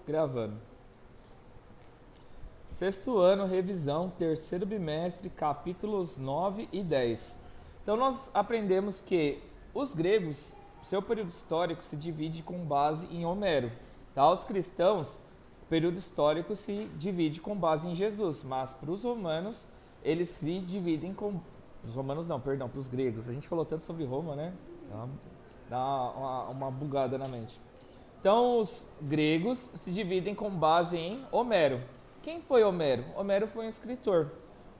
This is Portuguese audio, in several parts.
Gravando. Sexto ano, revisão, terceiro bimestre, capítulos 9 e 10. Então nós aprendemos que os gregos, seu período histórico se divide com base em Homero. Tá? Os cristãos, o período histórico se divide com base em Jesus, mas para os romanos, eles se dividem com... Os romanos não, perdão, para os gregos. A gente falou tanto sobre Roma, né? Dá uma bugada na mente. Então os gregos se dividem com base em Homero. Quem foi Homero? Homero foi um escritor.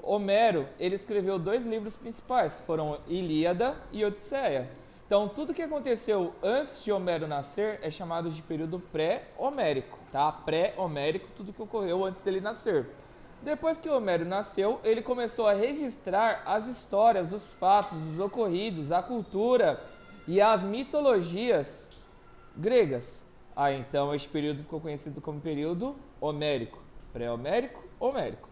Homero, ele escreveu 2 livros principais, foram Ilíada e Odisseia. Então, tudo que aconteceu antes de Homero nascer é chamado de período pré-homérico, tá? Pré-homérico, tudo que ocorreu antes dele nascer. Depois que Homero nasceu, ele começou a registrar as histórias, os fatos, os ocorridos, a cultura e as mitologias gregas. Então este período ficou conhecido como período homérico. Pré-homérico, homérico.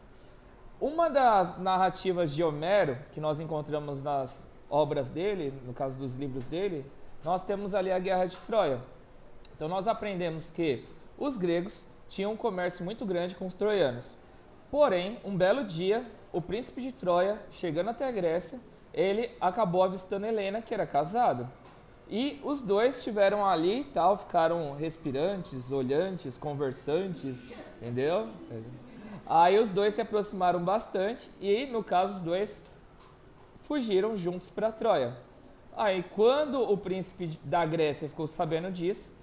Uma das narrativas de Homero, que nós encontramos nas obras dele, no caso dos livros dele, nós temos ali a Guerra de Troia. Então nós aprendemos que os gregos tinham um comércio muito grande com os troianos. Porém, um belo dia, o príncipe de Troia, chegando até a Grécia, ele acabou avistando Helena, que era casada. E os dois estiveram ali e tal, ficaram respirantes, olhantes, conversantes, entendeu? Aí os dois se aproximaram bastante e, no caso, os dois fugiram juntos para Troia. Aí, quando o príncipe da Grécia ficou sabendo disso,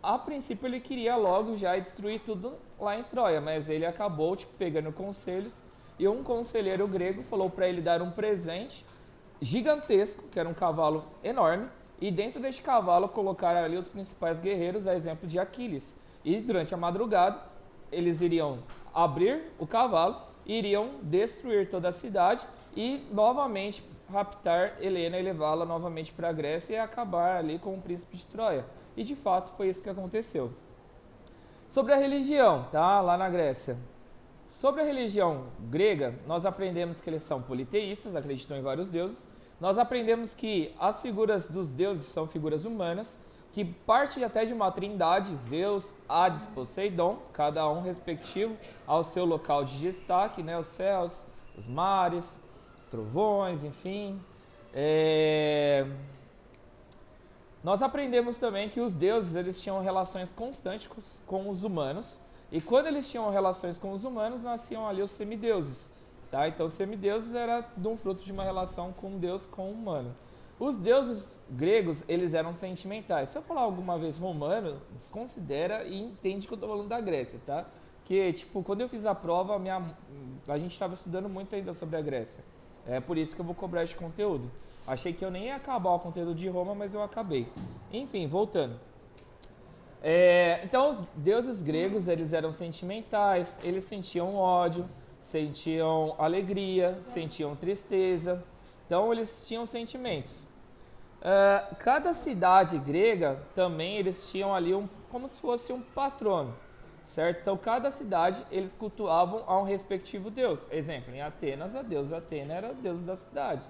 a princípio ele queria logo já destruir tudo lá em Troia, mas ele acabou pegando conselhos e um conselheiro grego falou para ele dar um presente gigantesco, que era um cavalo enorme, e dentro deste cavalo colocaram ali os principais guerreiros, a exemplo de Aquiles. E durante a madrugada, eles iriam abrir o cavalo, iriam destruir toda a cidade e novamente raptar Helena e levá-la novamente para a Grécia e acabar ali com o príncipe de Troia. E de fato foi isso que aconteceu. Sobre a religião, tá? Lá na Grécia. Sobre a religião grega, nós aprendemos que eles são politeístas, acreditam em vários deuses. Nós aprendemos que as figuras dos deuses são figuras humanas, que parte até de uma trindade, Zeus, Hades, Poseidon, cada um respectivo ao seu local de destaque, né? Os céus, os mares, os trovões, enfim. Nós aprendemos também que os deuses eles tinham relações constantes com os humanos, e quando eles tinham relações com os humanos, nasciam ali os semideuses. Tá? Então, os semideuses era de um fruto de uma relação com Deus com o humano. Os deuses gregos, eles eram sentimentais. Se eu falar alguma vez romano, desconsidera e entende que eu estou falando da Grécia, tá? Que, quando eu fiz a prova, a gente estava estudando muito ainda sobre a Grécia. É por isso que eu vou cobrar esse conteúdo. Achei que eu nem ia acabar o conteúdo de Roma, mas eu acabei. Enfim, voltando. Então, os deuses gregos, eles eram sentimentais, eles sentiam ódio, sentiam alegria, sentiam tristeza. Então, eles tinham sentimentos. Cada cidade grega também eles tinham ali como se fosse um patrono, certo? Então, cada cidade eles cultuavam a um respectivo deus. Exemplo, em Atenas, a deusa Atena era a deusa da cidade.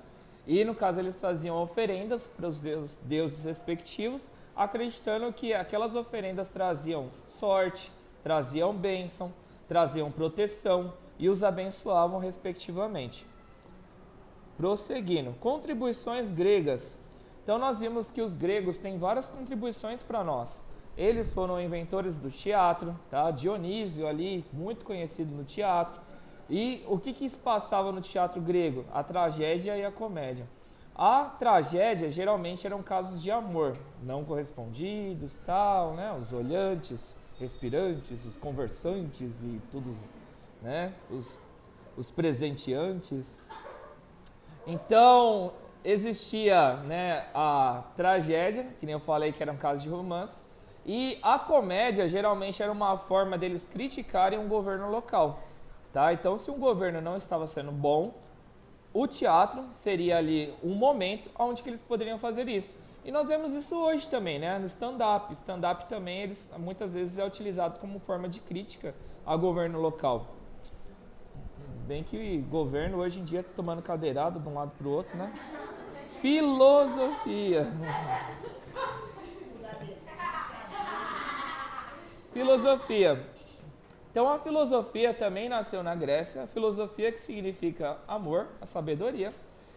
E, no caso, eles faziam oferendas para os deuses respectivos, acreditando que aquelas oferendas traziam sorte, traziam bênção, traziam proteção e os abençoavam respectivamente. Prosseguindo, contribuições gregas. Então nós vimos que os gregos têm várias contribuições para nós. Eles foram inventores do teatro, tá? Dionísio ali, muito conhecido no teatro. E o que se passava no teatro grego? A tragédia e a comédia. A tragédia geralmente eram casos de amor, não correspondidos, tal, né? Os olhantes, respirantes, os conversantes e tudo, né? Os presenteantes. Então, existia, né, a tragédia, que nem eu falei que era um caso de romance, e a comédia geralmente era uma forma deles criticarem um governo local. Tá? Então, se um governo não estava sendo bom, o teatro seria ali um momento onde que eles poderiam fazer isso. E nós vemos isso hoje também, né? No stand-up. Stand-up também, muitas vezes é utilizado como forma de crítica ao governo local. Bem que o governo hoje em dia está tomando cadeirada de um lado para o outro, né? Filosofia. Filosofia. Então a filosofia também nasceu na Grécia, a filosofia que significa amor, a sabedoria.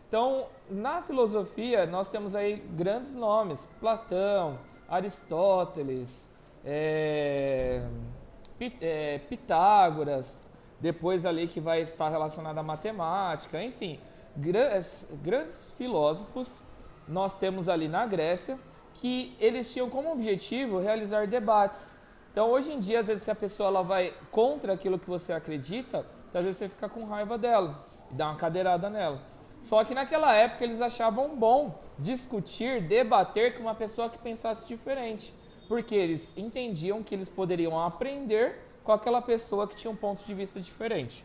Então, na filosofia, nós temos aí grandes nomes, Platão, Aristóteles, Pitágoras, depois ali que vai estar relacionado à matemática, enfim, grandes filósofos nós temos ali na Grécia, que eles tinham como objetivo realizar debates. Então, hoje em dia, às vezes, se a pessoa ela vai contra aquilo que você acredita, então, às vezes você fica com raiva dela e dá uma cadeirada nela. Só que naquela época eles achavam bom discutir, debater com uma pessoa que pensasse diferente, porque eles entendiam que eles poderiam aprender com aquela pessoa que tinha um ponto de vista diferente.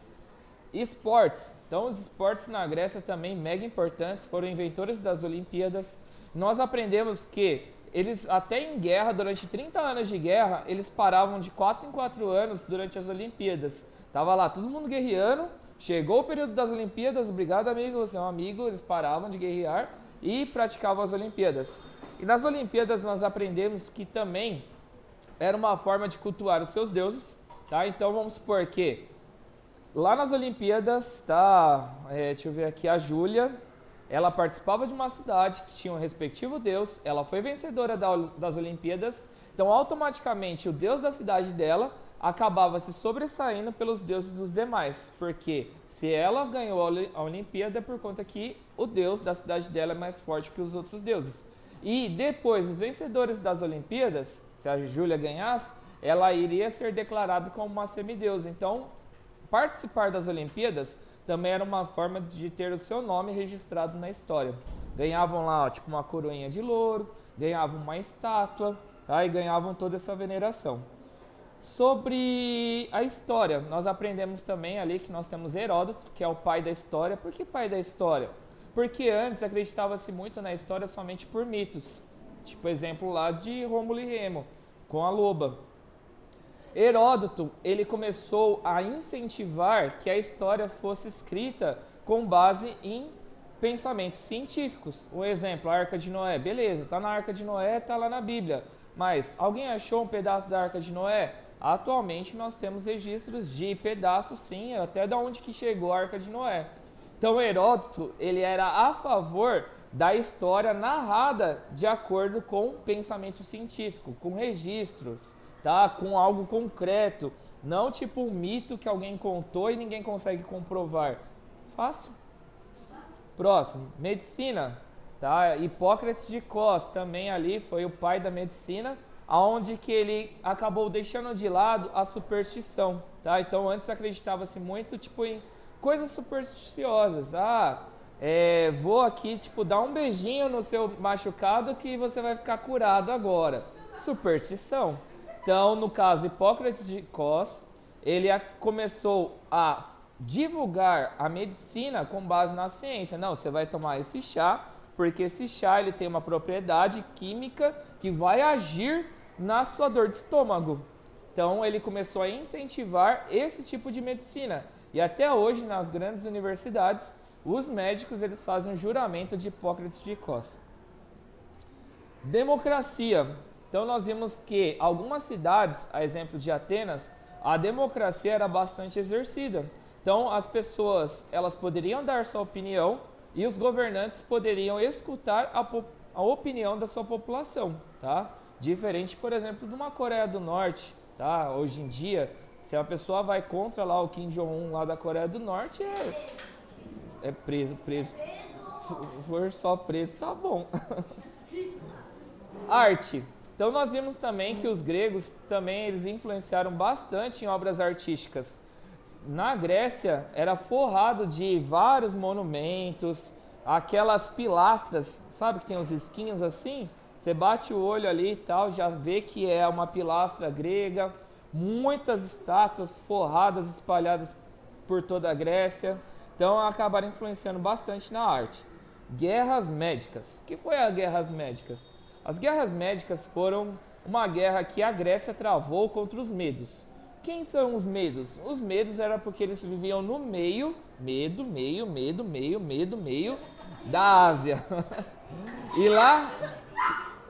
Esportes. Então, os esportes na Grécia também mega importantes, foram inventores das Olimpíadas. Nós aprendemos que eles, até em guerra, durante 30 anos de guerra, eles paravam de 4 em 4 anos durante as Olimpíadas. Tava lá todo mundo guerreando, chegou o período das Olimpíadas, obrigado amigo, você é um amigo, eles paravam de guerrear e praticavam as Olimpíadas. E nas Olimpíadas nós aprendemos que também era uma forma de cultuar os seus deuses, tá? Então vamos supor que lá nas Olimpíadas, tá, deixa eu ver aqui, a Júlia, ela participava de uma cidade que tinha um respectivo deus, ela foi vencedora das Olimpíadas, então automaticamente o deus da cidade dela acabava se sobressaindo pelos deuses dos demais, porque se ela ganhou a Olimpíada é por conta que o deus da cidade dela é mais forte que os outros deuses. E depois, os vencedores das Olimpíadas, se a Júlia ganhasse, ela iria ser declarada como uma semideusa. Então, participar das Olimpíadas também era uma forma de ter o seu nome registrado na história. Ganhavam lá, ó, tipo uma coroinha de louro, ganhavam uma estátua, tá? E ganhavam toda essa veneração. Sobre a história, nós aprendemos também ali que nós temos Heródoto, que é o pai da história. Por que pai da história? Porque antes acreditava-se muito na história somente por mitos. Tipo exemplo lá de Rômulo e Remo, com a loba. Heródoto, ele começou a incentivar que a história fosse escrita com base em pensamentos científicos. Um exemplo, a Arca de Noé. Beleza, tá na Arca de Noé, tá lá na Bíblia. Mas alguém achou um pedaço da Arca de Noé? Atualmente nós temos registros de pedaços, sim, até de onde que chegou a Arca de Noé. Então Heródoto, ele era a favor da história narrada de acordo com pensamento científico, com registros, tá? Com algo concreto, não tipo um mito que alguém contou e ninguém consegue comprovar. Fácil. Próximo, medicina, tá? Hipócrates de Cos também ali foi o pai da medicina, aonde que ele acabou deixando de lado a superstição, tá? Então antes acreditava-se muito tipo em coisas supersticiosas. Vou aqui tipo dar um beijinho no seu machucado que você vai ficar curado agora. Superstição. Então, no caso, Hipócrates de Cos, ele começou a divulgar a medicina com base na ciência. Não, você vai tomar esse chá, porque esse chá ele tem uma propriedade química que vai agir na sua dor de estômago. Então, ele começou a incentivar esse tipo de medicina. E até hoje, nas grandes universidades, os médicos eles fazem o juramento de Hipócrates de Cos. Democracia. Então nós vimos que algumas cidades, a exemplo de Atenas, a democracia era bastante exercida. Então as pessoas elas poderiam dar sua opinião e os governantes poderiam escutar a opinião da sua população, tá? Diferente, por exemplo, de uma Coreia do Norte, tá? Hoje em dia, se a pessoa vai contra lá o Kim Jong-un lá da Coreia do Norte, é preso. Se for só preso, tá bom. Arte. Então nós vimos também que os gregos também eles influenciaram bastante em obras artísticas. Na Grécia era forrado de vários monumentos, aquelas pilastras, sabe que tem os esquinhos assim? Você bate o olho ali e tal, já vê que é uma pilastra grega, muitas estátuas forradas, espalhadas por toda a Grécia. Então acabaram influenciando bastante na arte. Guerras médicas. O que foi as guerras médicas? As guerras médicas foram uma guerra que a Grécia travou contra os medos. Quem são os medos? Os medos era porque eles viviam no meio da Ásia.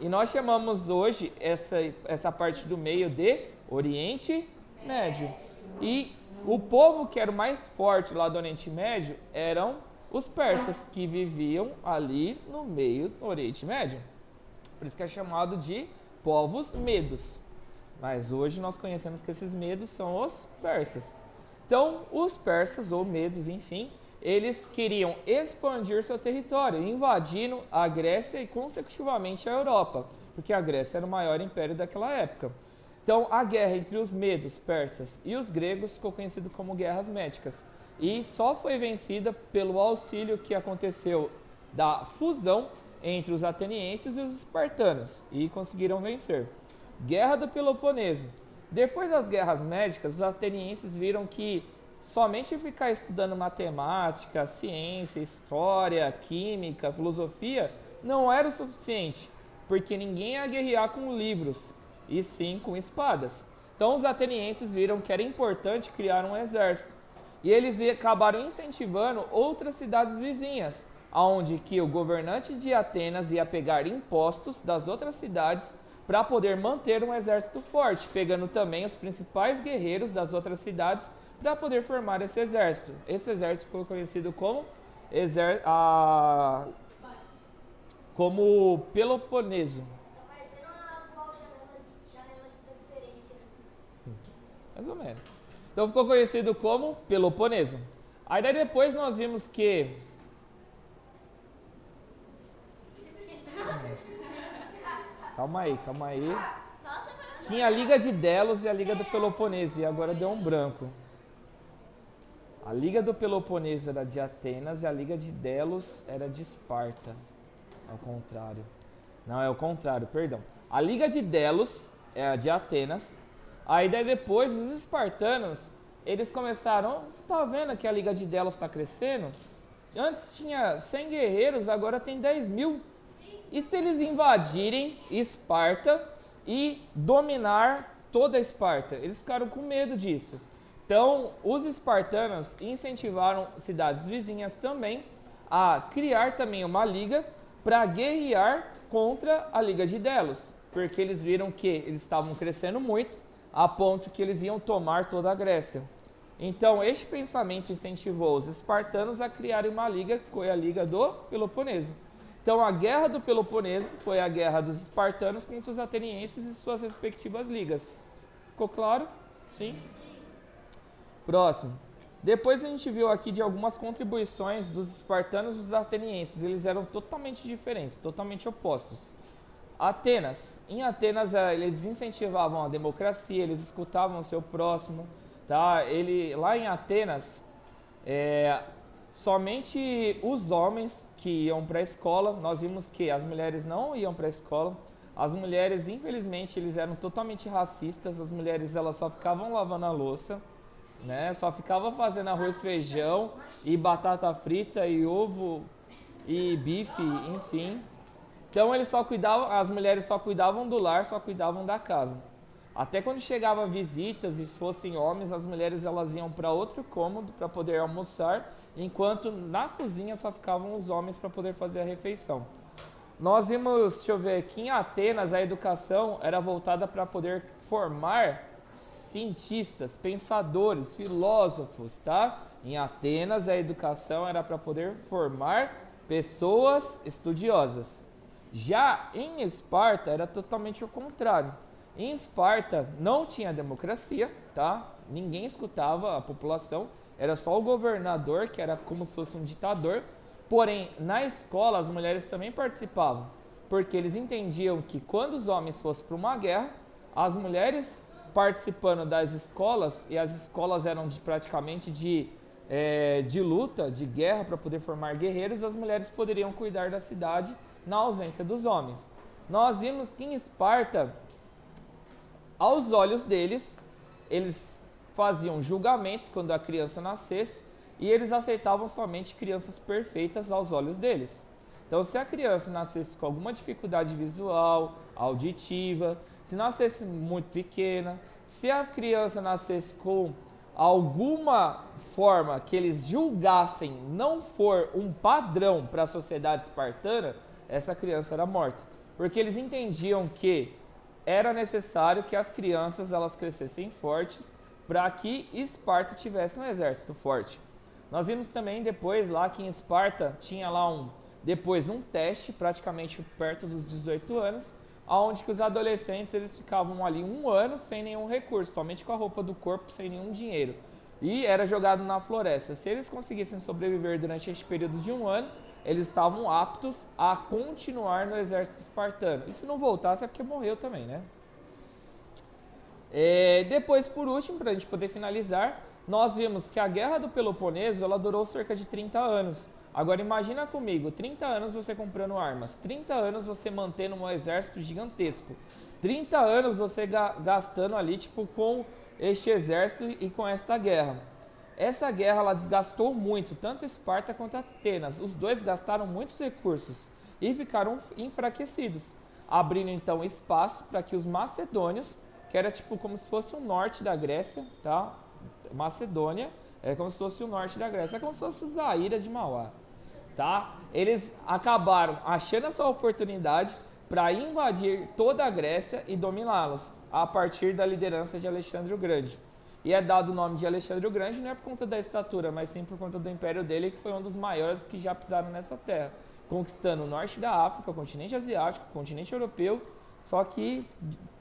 E nós chamamos hoje essa parte do meio de Oriente Médio. E o povo que era o mais forte lá do Oriente Médio eram os persas, que viviam ali no meio do Oriente Médio. Por isso que é chamado de povos medos. Mas hoje nós conhecemos que esses medos são os persas. Então, os persas, ou medos, enfim, eles queriam expandir seu território, invadindo a Grécia e, consecutivamente, a Europa, porque a Grécia era o maior império daquela época. Então, a guerra entre os medos, persas e os gregos ficou conhecida como guerras médicas, e só foi vencida pelo auxílio que aconteceu da fusão entre os atenienses e os espartanos, e conseguiram vencer. Guerra do Peloponeso. Depois das guerras médicas, os atenienses viram que somente ficar estudando matemática, ciência, história, química, filosofia não era o suficiente, porque ninguém ia guerrear com livros, e sim com espadas. Então os atenienses viram que era importante criar um exército, e eles acabaram incentivando outras cidades vizinhas, onde que o governante de Atenas ia pegar impostos das outras cidades para poder manter um exército forte, pegando também os principais guerreiros das outras cidades para poder formar esse exército. Esse exército ficou conhecido como como Peloponeso. Tá parecendo a atual janela de transferência. Mais ou menos. Então ficou conhecido como Peloponeso. Aí daí depois nós vimos que Calma aí. Tinha a Liga de Delos e a Liga do Peloponeso, e agora deu um branco. A Liga do Peloponeso era de Atenas e a Liga de Delos era de Esparta. Ao contrário. Não, é o contrário, perdão. A Liga de Delos é a de Atenas. Aí daí depois os espartanos, eles começaram... Você está vendo que a Liga de Delos está crescendo? Antes tinha 100 guerreiros, agora tem 10 mil. E se eles invadirem Esparta e dominar toda a Esparta? Eles ficaram com medo disso. Então, os espartanos incentivaram cidades vizinhas também a criar também uma liga para guerrear contra a Liga de Delos, porque eles viram que eles estavam crescendo muito, a ponto que eles iam tomar toda a Grécia. Então, este pensamento incentivou os espartanos a criarem uma liga, que foi a Liga do Peloponeso. Então, a Guerra do Peloponeso foi a guerra dos espartanos contra os atenienses e suas respectivas ligas. Ficou claro? Sim? Próximo. Depois a gente viu aqui de algumas contribuições dos espartanos e dos atenienses. Eles eram totalmente diferentes, totalmente opostos. Atenas. Em Atenas, eles incentivavam a democracia, eles escutavam o seu próximo. Tá? Lá em Atenas, somente os homens que iam para a escola. Nós vimos que as mulheres não iam para a escola. As mulheres, infelizmente, eles eram totalmente racistas. As mulheres, elas só ficavam lavando a louça, né? Só ficavam fazendo arroz, feijão e batata frita e ovo e bife, enfim. Então as mulheres só cuidavam do lar, só cuidavam da casa. Até quando chegava visitas e fossem homens, as mulheres elas iam para outro cômodo para poder almoçar, enquanto na cozinha só ficavam os homens para poder fazer a refeição. Nós vimos, deixa eu ver, que em Atenas a educação era voltada para poder formar cientistas, pensadores, filósofos, tá? Em Atenas a educação era para poder formar pessoas estudiosas. Já em Esparta era totalmente o contrário. Em Esparta não tinha democracia, tá? Ninguém escutava a população, era só o governador, que era como se fosse um ditador. Porém, na escola as mulheres também participavam, porque eles entendiam que quando os homens fossem para uma guerra, as mulheres participando das escolas, e as escolas eram praticamente de luta, de guerra, para poder formar guerreiros, as mulheres poderiam cuidar da cidade na ausência dos homens. Nós vimos que em Esparta, aos olhos deles, eles faziam julgamento quando a criança nascesse, e eles aceitavam somente crianças perfeitas aos olhos deles. Então, se a criança nascesse com alguma dificuldade visual, auditiva, se nascesse muito pequena, se a criança nascesse com alguma forma que eles julgassem não for um padrão para a sociedade espartana, essa criança era morta. Porque eles entendiam que era necessário que as crianças elas crescessem fortes para que Esparta tivesse um exército forte. Nós vimos também depois lá que em Esparta tinha lá depois um teste praticamente perto dos 18 anos, onde que os adolescentes eles ficavam ali 1 ano sem nenhum recurso, somente com a roupa do corpo, sem nenhum dinheiro. E era jogado na floresta. Se eles conseguissem sobreviver durante este período de 1 ano, eles estavam aptos a continuar no exército espartano. E se não voltasse é porque morreu também, né? Depois, por último, para a gente poder finalizar, nós vimos que a Guerra do Peloponeso ela durou cerca de 30 anos. Agora imagina comigo, 30 anos você comprando armas, 30 anos você mantendo um exército gigantesco, 30 anos você gastando ali tipo com este exército e com esta guerra. Essa guerra ela desgastou muito, tanto Esparta quanto Atenas. Os dois gastaram muitos recursos e ficaram enfraquecidos, abrindo então espaço para que os macedônios, que era tipo como se fosse o norte da Grécia, tá? Macedônia é como se fosse o norte da Grécia, é como se fosse Zaire de Mauá, tá? Eles acabaram achando essa oportunidade para invadir toda a Grécia e dominá-los, a partir da liderança de Alexandre o Grande. E é dado o nome de Alexandre o Grande não é por conta da estatura, mas sim por conta do império dele, que foi um dos maiores que já pisaram nessa terra, conquistando o norte da África, o continente asiático, o continente europeu, só que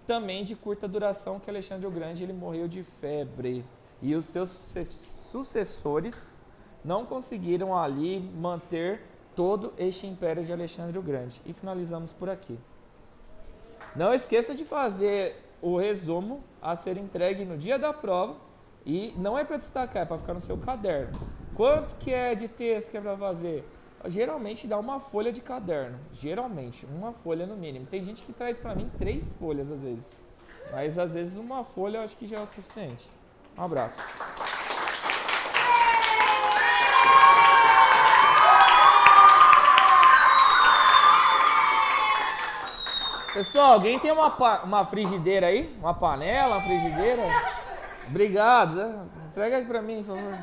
também de curta duração, que Alexandre o Grande ele morreu de febre. E os seus sucessores não conseguiram ali manter todo este império de Alexandre o Grande. E finalizamos por aqui. Não esqueça de fazer o resumo a ser entregue no dia da prova. E não é para destacar, é para ficar no seu caderno. Quanto que é de texto que é para fazer? Geralmente dá uma folha de caderno. Geralmente, uma folha no mínimo. Tem gente que traz para mim 3 folhas às vezes. Mas às vezes uma folha eu acho que já é o suficiente. Um abraço. Pessoal, alguém tem uma frigideira aí? Uma panela, uma frigideira? Obrigado. Entrega aqui pra mim, por favor.